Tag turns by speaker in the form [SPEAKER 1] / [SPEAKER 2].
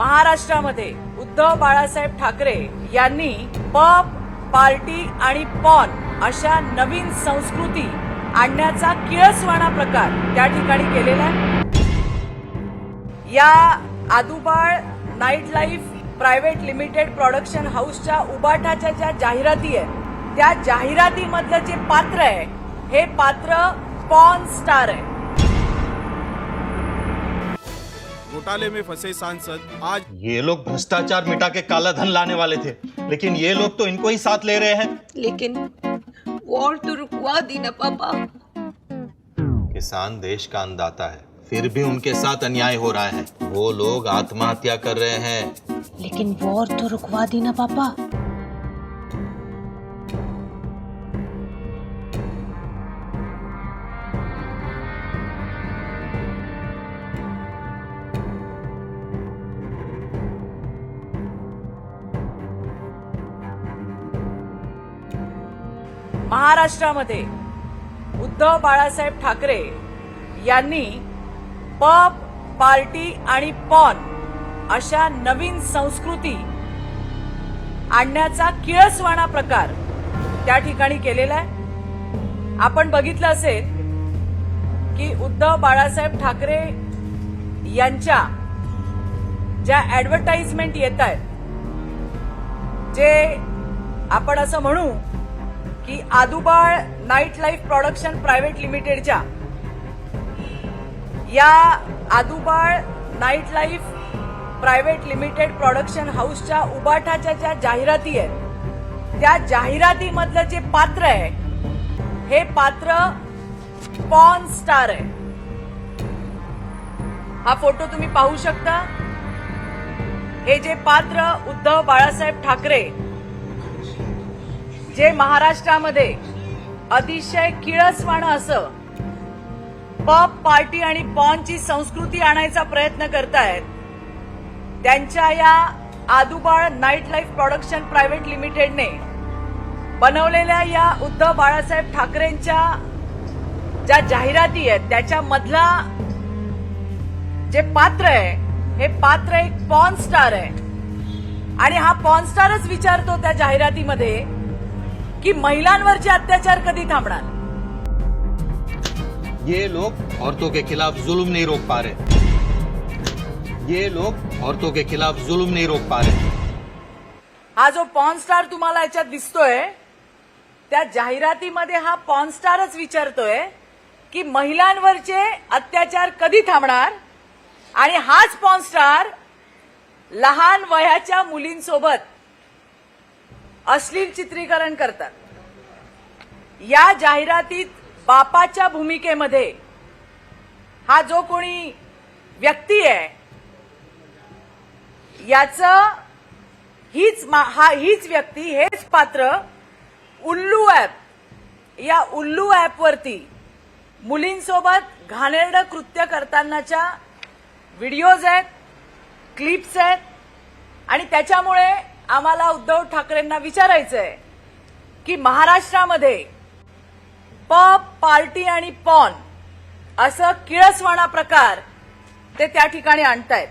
[SPEAKER 1] महाराष्ट्रामध्ये उद्धव बाळासाहेब ठाकरे यांनी pub, party आणि पॉन अशा नवीन संस्कृती आणण्याचा किळसवाणा प्रकार त्या ठिकाणी केलेला आहे। या Aadubal night life private limited production हाऊसच्या उबाठाच्या ज्या जाहिराती आहेत त्या जाहिरातीमधलं जे पात्र आहे हे पात्र पॉन स्टार आहे।
[SPEAKER 2] घोटाले में फंसे सांसद आज
[SPEAKER 3] ये लोग भ्रष्टाचार मिटा के काला धन लाने वाले थे, लेकिन ये लोग तो इनको ही साथ ले रहे हैं।
[SPEAKER 4] लेकिन वॉर तो रुकवा दी ना पापा।
[SPEAKER 3] किसान देश का अन्नदाता है, फिर भी उनके साथ अन्याय हो रहा है। वो लोग आत्महत्या कर रहे हैं।
[SPEAKER 4] लेकिन वॉर तो रुकवा दी ना पापा।
[SPEAKER 1] महाराष्ट्रामध्ये उद्धव बाळासाहेब ठाकरे यांनी पब, पार्टी आणि पॉन अशा नवीन संस्कृती आणण्याचा किळसवाणा प्रकार त्या ठिकाणी केलेला आहे। आपण बघितलं असेल की उद्धव बाळासाहेब ठाकरे यांच्या ज्या ऍडव्हर्टाइजमेंट येत आहेत, जे आपण असं म्हणू की Adubal night life production private लिमिटेडच्या या Aadubal night life private limited production हाऊसच्या उबाठाच्या ज्या जाहिराती आहेत त्या जाहिरातीमधलं जे पात्र आहे हे पात्र पॉन स्टार आहे। हा फोटो तुम्ही पाहू शकता। हे जे पात्र उद्धव बाळासाहेब ठाकरे जे महाराष्ट्रामध्ये अतिशय किळसवाणं असं पब, पार्टी आणि पॉनची संस्कृती आणायचा प्रयत्न करतायत, त्यांच्या या Aadubal night life production private लिमिटेडने बनवलेल्या या उद्धव बाळासाहेब ठाकरेंच्या ज्या जाहिराती आहेत त्याच्यामधला जे पात्र आहे हे पात्र एक पॉन स्टार आहे। आणि हा पॉन स्टारच विचारतो त्या जाहिरातीमध्ये की महिलांवरचे अत्याचार कधी थांबणार।
[SPEAKER 3] ये लोग औरतों के खिलाफ जुल्म नहीं रोक पा रहे। ये लोग औरतों के खिलाफ जुल्म नहीं रोक पा रहे।
[SPEAKER 1] हा जो पॉन स्टार तुम्हाला याच्यात दिसतोय त्या जाहिरातीमध्ये हा पॉन स्टारच विचारतोय की महिलांवरचे अत्याचार कधी थांबणार। आणि हाच पॉन स्टार लहान वयाच्या मुलींसोबत अश्लील चित्रीकरण करतात। या जाहिरातीत बापाच्या भूमिकेमध्ये हा जो कोणी व्यक्ती आहे हीच व्यक्ती हेच पात्र उल्लू ॲप या उल्लू ॲपवरती मुलींसोबत घाणेरडं कृत्य करतानाच्या व्हिडिओज आहेत, क्लिप्स आहेत। आणि त्याच्यामुळे आम्हाला उद्धव ठाकरेंना विचारायचंय की महाराष्ट्रामध्ये पब, पार्टी आणि पॉन असं किळसवाणा प्रकार ते त्या ठिकाणी आणतायत।